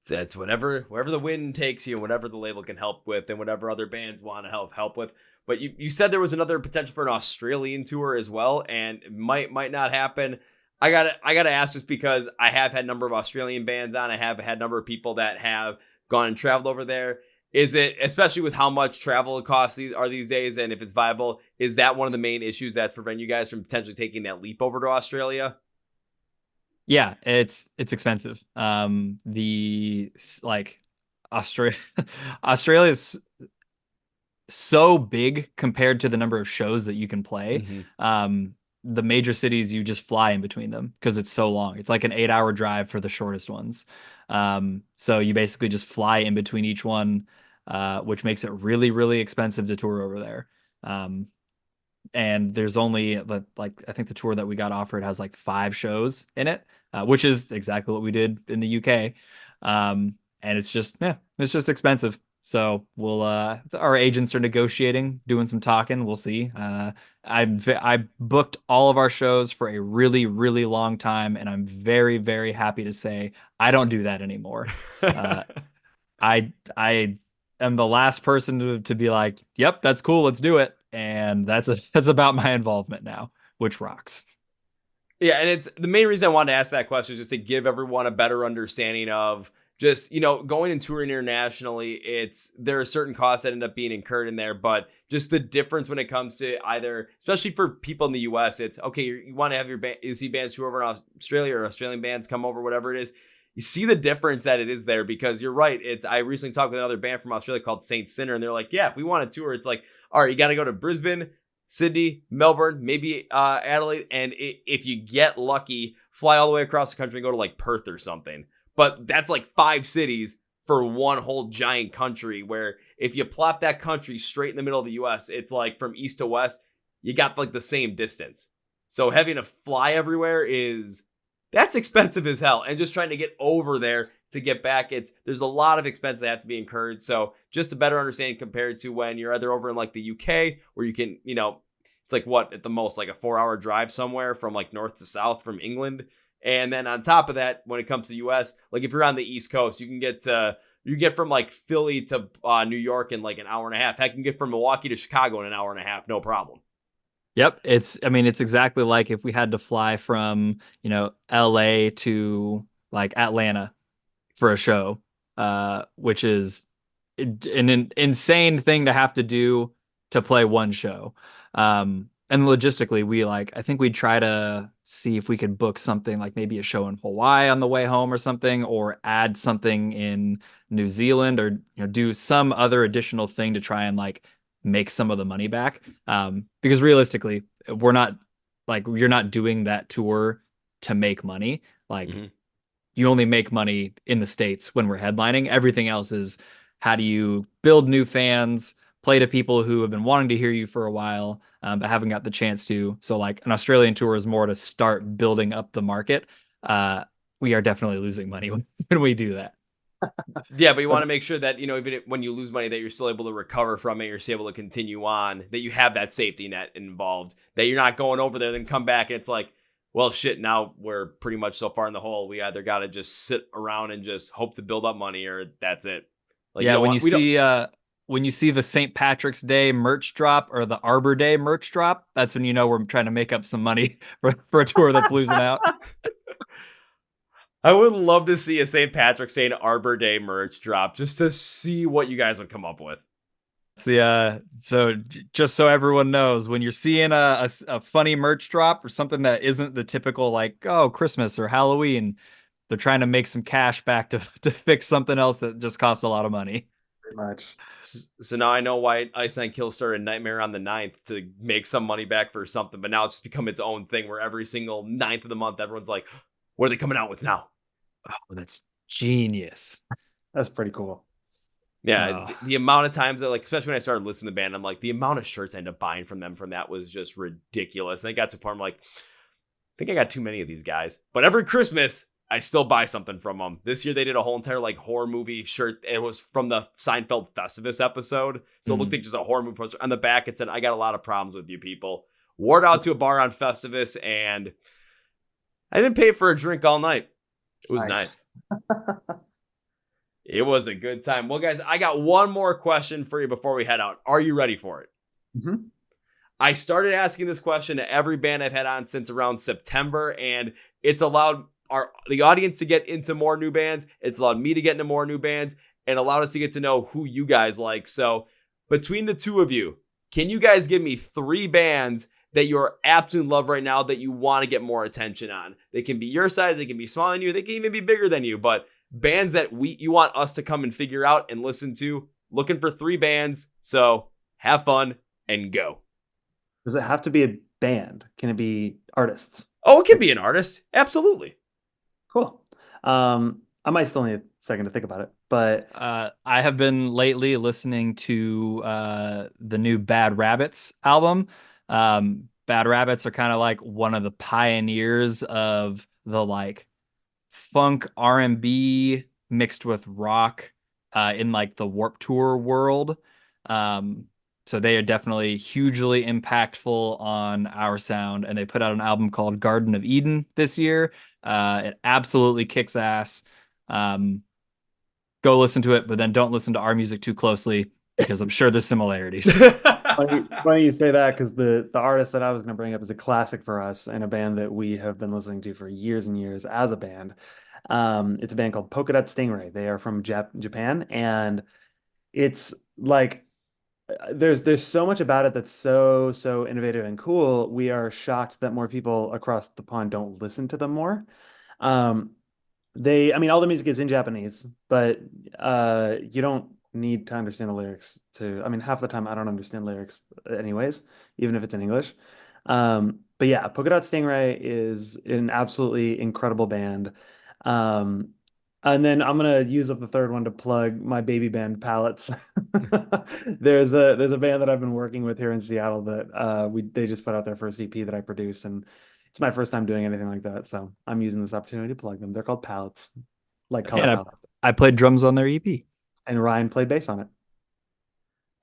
It's wherever the wind takes you, whatever the label can help with, and whatever other bands want to help with. But you said there was another potential for an Australian tour as well, and it might not happen. I gotta ask, just because I have had a number of Australian bands on. I have had a number of people that have gone and traveled over there. Is it, especially with how much travel costs are these days, and if it's viable, is that one of the main issues that's preventing you guys from potentially taking that leap over to Australia? Yeah, it's expensive. The like Australia Australia's so big compared to the number of shows that you can play. Mm-hmm. The major cities, you just fly in between them because it's so long. It's like an 8-hour drive for the shortest ones. So you basically just fly in between each one, which makes it really, really expensive to tour over there. And there's only like, I think the tour that we got offered has like 5 shows in it, which is exactly what we did in the UK. And it's just expensive. So we'll our agents are negotiating, doing some talking. We'll see. I booked all of our shows for a really, really long time, and I'm very, very happy to say I don't do that anymore. I am the last person to be like, "Yep, that's cool, let's do it," and that's about my involvement now, which rocks. Yeah, and it's the main reason I wanted to ask that question is just to give everyone a better understanding of just, going and touring internationally. There are certain costs that end up being incurred in there, but just the difference when it comes to either, especially for people in the US, it's okay, you want to have your band, you see bands tour over in Australia, or Australian bands come over, whatever it is. You see the difference that it is there, because you're right. I recently talked with another band from Australia called Saint Sinner, and they're like, yeah, if we want a tour, it's like, all right, you got to go to Brisbane, Sydney, Melbourne, maybe Adelaide, and if you get lucky, fly all the way across the country and go to like Perth or something. But that's like 5 cities for one whole giant country, where if you plop that country straight in the middle of the US, it's like from east to west, you got like the same distance. So having to fly everywhere that's expensive as hell. And just trying to get over there to get back, there's a lot of expenses that have to be incurred. So just a better understanding compared to when you're either over in like the UK, where you can, it's like what, at the most, like a 4-hour drive somewhere from like north to south from England. And then on top of that, when it comes to the US, like if you're on the East Coast, you get from like Philly to New York in like an hour and a half. Heck, you can get from Milwaukee to Chicago in an hour and a half, no problem. Yep, it's exactly like if we had to fly from, LA to like Atlanta for a show, which is an insane thing to have to do to play one show. And logistically, I think we'd try to see if we could book something like maybe a show in Hawaii on the way home or something, or add something in New Zealand, or do some other additional thing to try and like make some of the money back. Because realistically, you're not doing that tour to make money. Like, you only make money in the States when we're headlining. Everything else is, how do you build new fans, play to people who have been wanting to hear you for a while, but haven't got the chance to. So like an Australian tour is more to start building up the market. We are definitely losing money when we do that. Yeah, but you want to make sure that, even when you lose money, that you're still able to recover from it, you're still able to continue on, that you have that safety net involved, that you're not going over there, then come back, and it's like, well, shit, now we're pretty much so far in the hole, we either got to just sit around and just hope to build up money, or that's it. Like, yeah, we when you see the St. Patrick's Day merch drop or the Arbor Day merch drop, that's when you know we're trying to make up some money for a tour that's losing out. I would love to see a St. Patrick's Day and Arbor Day merch drop just to see what you guys would come up with. So just so everyone knows, when you're seeing a funny merch drop or something that isn't the typical like, oh, Christmas or Halloween, they're trying to make some cash back to fix something else that just cost a lot of money. Pretty much. So now I know why Ice Nine Kills started Nightmare on the 9th, to make some money back for something, but now it's just become its own thing where every single 9th of the month, everyone's like, what are they coming out with now? Oh, that's genius. That's pretty cool. Yeah, the amount of times that, like, especially when I started listening to the band, I'm like, the amount of shirts I ended up buying from them from that was just ridiculous. And I got to a point where I'm like, I think I got too many of these guys. But every Christmas, I still buy something from them. This year, they did a whole entire, like, horror movie shirt. It was from the Seinfeld Festivus episode. So it looked like just a horror movie poster. On the back, it said, I got a lot of problems with you people. Wore it out to a bar on Festivus, and I didn't pay for a drink all night. It was nice. It was a good time. Well, guys, I got one more question for you before we head out. Are you ready for it? Mm-hmm. I started asking this question to every band I've had on since around September, and it's allowed the audience to get into more new bands. It's allowed me to get into more new bands, and allowed us to get to know who you guys like. So between the two of you, can you guys give me 3 bands that you're absolutely in love right now that you want to get more attention on? They can be your size, they can be smaller than you, they can even be bigger than you, but bands that you want us to come and figure out and listen to. Looking for 3 bands. So have fun and go. Does it have to be a band? Can it be artists? Oh, it can be an artist. Absolutely. Cool. I might still need a second to think about it, but I have been lately listening to the new Bad Rabbits album. Bad Rabbits are kind of like one of the pioneers of the like funk R&B mixed with rock in like the Warped Tour world. So they are definitely hugely impactful on our sound, and they put out an album called Garden of Eden this year. It absolutely kicks ass. Go listen to it, but then don't listen to our music too closely because I'm sure there's similarities. funny you say that, because the artist that I was going to bring up is a classic for us and a band that we have been listening to for years and years as a band. It's a band called Polka Dot Stingray. They are from Japan, and it's like there's so much about it that's so innovative and cool. We are shocked that more people across the pond don't listen to them more. I mean, all the music is in Japanese, but you don't need to understand the lyrics to, I mean, half the time I don't understand lyrics anyways, even if it's in English. But yeah, Polka Dot Stingray is an absolutely incredible band. And then I'm gonna use up the third one to plug my baby band Pallets. There's a band that I've been working with here in Seattle that they just put out their first EP that I produced, and it's my first time doing anything like that. So I'm using this opportunity to plug them. They're called Pallets, like color palette. I played drums on their EP. And Ryan played bass on it.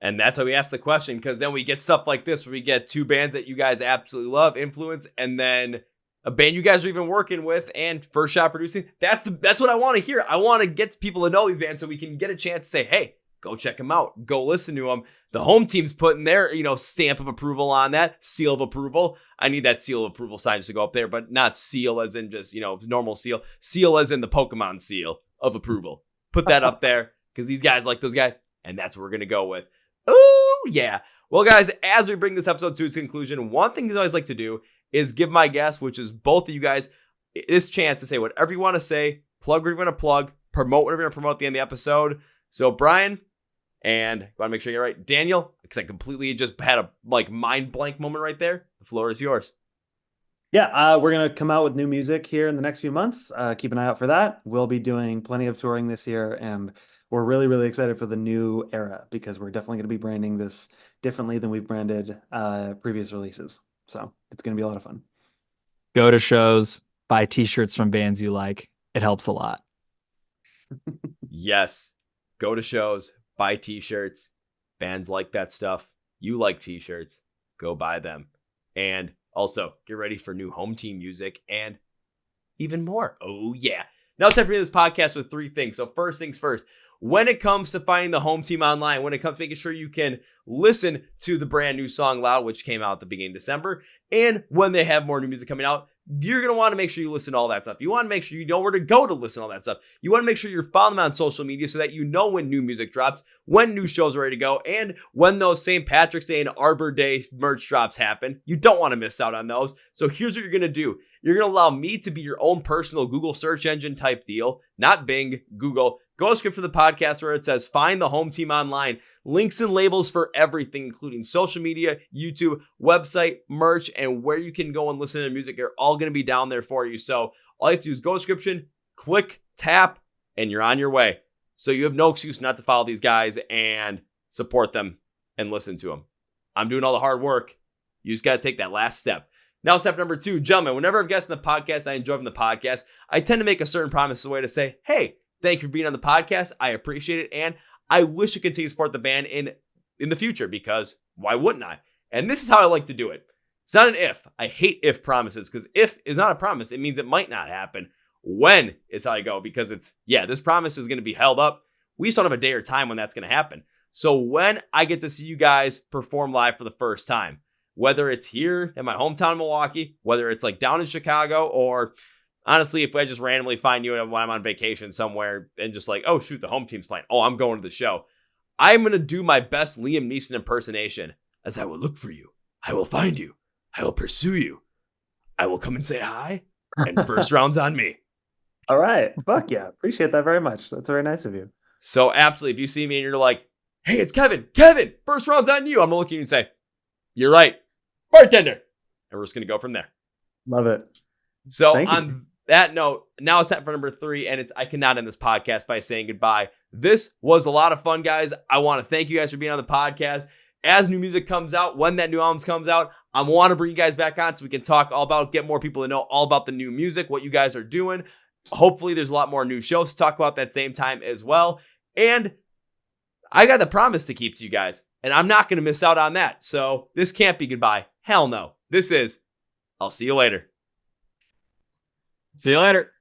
And that's how we ask the question, because then we get stuff like this where we get 2 bands that you guys absolutely love, influence, and then a band you guys are even working with and first shot producing. That's what I want to hear. I want to get people to know these bands so we can get a chance to say, hey, go check them out. Go listen to them. The home team's putting their, stamp of approval on that, seal of approval. I need that seal of approval sign just to go up there, but not seal as in just, normal seal. Seal as in the Pokemon seal of approval. Put that up there because these guys like those guys, and that's what we're going to go with. Oh, yeah. Well, guys, as we bring this episode to its conclusion, one thing I always like to do is give my guests, which is both of you guys, this chance to say whatever you want to say, plug what you want to plug, promote whatever you want to promote at the end of the episode. So, Brian, and I want to make sure you're right, Daniel, because I completely just had a mind blank moment right there. The floor is yours. Yeah, we're going to come out with new music here in the next few months. Keep an eye out for that. We'll be doing plenty of touring this year, and we're really, really excited for the new era because we're definitely going to be branding this differently than we've branded previous releases. So it's going to be a lot of fun. Go to shows, buy t-shirts from bands you like. It helps a lot. Yes. Go to shows, buy t-shirts. Bands like that stuff. You like t-shirts. Go buy them. And also, get ready for new home team music and even more. Oh, yeah. Now it's time for this podcast with 3 things. So first things first, when it comes to finding the home team online, when it comes to making sure you can listen to the brand new song Loud, which came out at the beginning of December, and when they have more new music coming out, you're going to want to make sure you listen to all that stuff. You want to make sure you know where to go to listen to all that stuff. You want to make sure you're following them on social media so that you know when new music drops, when new shows are ready to go, and when those St. Patrick's Day and Arbor Day merch drops happen. You don't want to miss out on those. So here's what you're going to do. You're going to allow me to be your own personal Google search engine type deal, not Bing, Google. Go to script for the podcast where it says find the home team online. Links and labels for everything, including social media, YouTube, website, merch, and where you can go and listen to music are all going to be down there for you. So all you have to do is go to description, click, tap, and you're on your way. So you have no excuse not to follow these guys and support them and listen to them. I'm doing all the hard work. You just got to take that last step. Now, step number 2, gentlemen, whenever I've guests on the podcast, I enjoy from the podcast, I tend to make a certain promise a way to say, hey, thank you for being on the podcast. I appreciate it. And I wish to continue to support the band in the future because why wouldn't I? And this is how I like to do it. It's not an if. I hate if promises because if is not a promise. It means it might not happen. When is how I go because this promise is going to be held up. We just don't have a day or time when that's going to happen. So when I get to see you guys perform live for the first time, whether it's here in my hometown, Milwaukee, whether it's like down in Chicago, or honestly, if I just randomly find you when I'm on vacation somewhere and just like, oh, shoot, the home team's playing. Oh, I'm going to the show. I'm going to do my best Liam Neeson impersonation as I will look for you. I will find you. I will pursue you. I will come and say hi. And first round's on me. All right. Fuck yeah. Appreciate that very much. That's very nice of you. So absolutely, if you see me and you're like, hey, it's Kevin. Kevin, first round's on you. I'm going to look at you and say, you're right. Bartender. And we're just going to go from there. Love it. So on that note, now it's time for number 3, and I cannot end this podcast by saying goodbye. This was a lot of fun, guys. I want to thank you guys for being on the podcast. As new music comes out, when that new album comes out, I want to bring you guys back on so we can talk all about, get more people to know all about the new music, what you guys are doing. Hopefully, there's a lot more new shows to talk about that same time as well. And I got the promise to keep to you guys, and I'm not going to miss out on that. So this can't be goodbye. Hell no. This is, I'll see you later. See you later.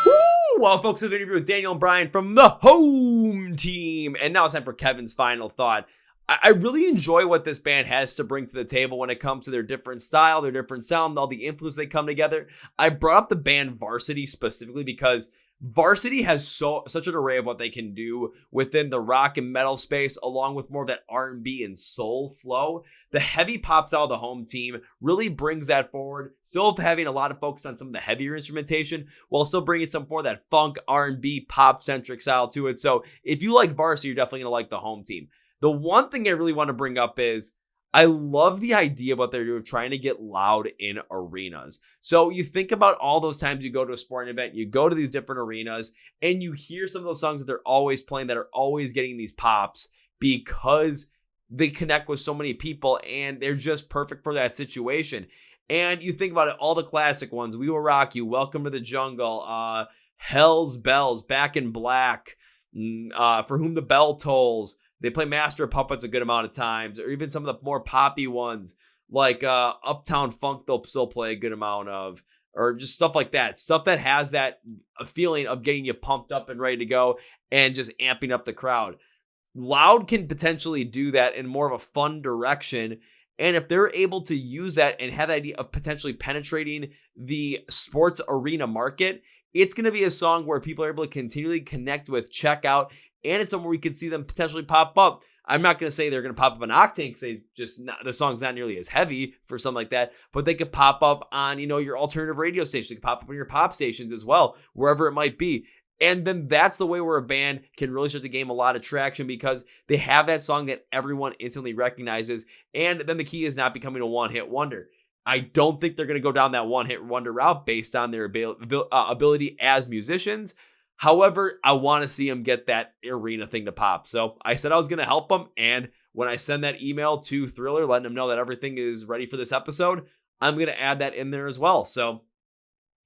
Woo! Well, folks, this is an interview with Daniel and Brian from the home team. And now it's time for Kevin's final thought. I really enjoy what this band has to bring to the table when it comes to their different style, their different sound, all the influence they come together. I brought up the band Varsity specifically because Varsity has such an array of what they can do within the rock and metal space, along with more of that R&B and soul flow. The heavy pops out of the home team really brings that forward, still having a lot of focus on some of the heavier instrumentation, while still bringing some more of that funk, R&B, pop-centric style to it. So if you like Varsity, you're definitely going to like the home team. The one thing I really want to bring up is I love the idea of what they're doing, trying to get loud in arenas. So you think about all those times you go to a sporting event, you go to these different arenas, and you hear some of those songs that they're always playing that are always getting these pops because they connect with so many people and they're just perfect for that situation. And you think about it, all the classic ones, We Will Rock You, Welcome to the Jungle, Hell's Bells, Back in Black, For Whom the Bell Tolls. They play Master of Puppets a good amount of times, or even some of the more poppy ones like Uptown Funk they'll still play a good amount of, or just stuff like that. Stuff that has that feeling of getting you pumped up and ready to go and just amping up the crowd. Loud can potentially do that in more of a fun direction. And if they're able to use that and have the idea of potentially penetrating the sports arena market, it's going to be a song where people are able to continually connect with, check out, and it's somewhere we could see them potentially pop up. I'm not going to say they're going to pop up on Octane because the song's not nearly as heavy for something like that, but they could pop up on, your alternative radio station. They could pop up on your pop stations as well, wherever it might be. And then that's the way where a band can really start to gain a lot of traction because they have that song that everyone instantly recognizes. And then the key is not becoming a one-hit wonder. I don't think they're going to go down that one-hit wonder route based on their ability as musicians. However, I want to see them get that arena thing to pop. So I said I was going to help them. And when I send that email to Thriller, letting them know that everything is ready for this episode, I'm going to add that in there as well. So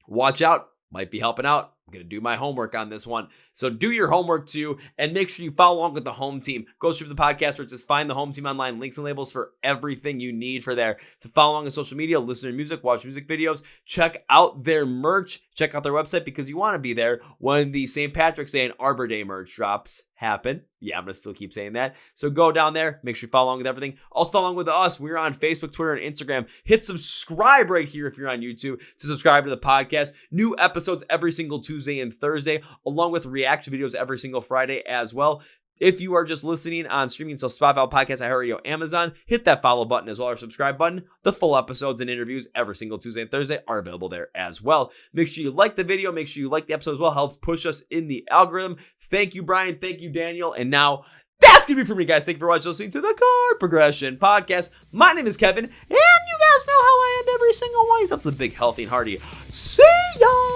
watch out. Might be helping out. I'm going to do my homework on this one. So do your homework too, and make sure you follow along with the home team. Go straight to the podcast where it says find the home team online, links and labels for everything you need for there. To follow along on social media, listen to music, watch music videos, check out their merch, check out their website because you want to be there when the St. Patrick's Day and Arbor Day merch drops happen. Yeah, I'm going to still keep saying that. So go down there, make sure you follow along with everything. Also follow along with us. We're on Facebook, Twitter, and Instagram. Hit subscribe right here if you're on YouTube to subscribe to the podcast. New episodes every single Tuesday and Thursday, along with reaction videos every single Friday as well. If you are just listening on streaming, so Spotify, Podcast, iHeartRadio, Amazon, hit that follow button as well, or subscribe button. The full episodes and interviews every single Tuesday and Thursday are available there as well. Make sure you like the video. Make sure you like the episode as well. Helps push us in the algorithm. Thank you, Brian. Thank you, Daniel. And now, that's going to be for me, guys. Thank you for watching, listening to the Chord Progression Podcast. My name is Kevin, and you guys know how I end every single one. That's the big, healthy, and hearty. See ya!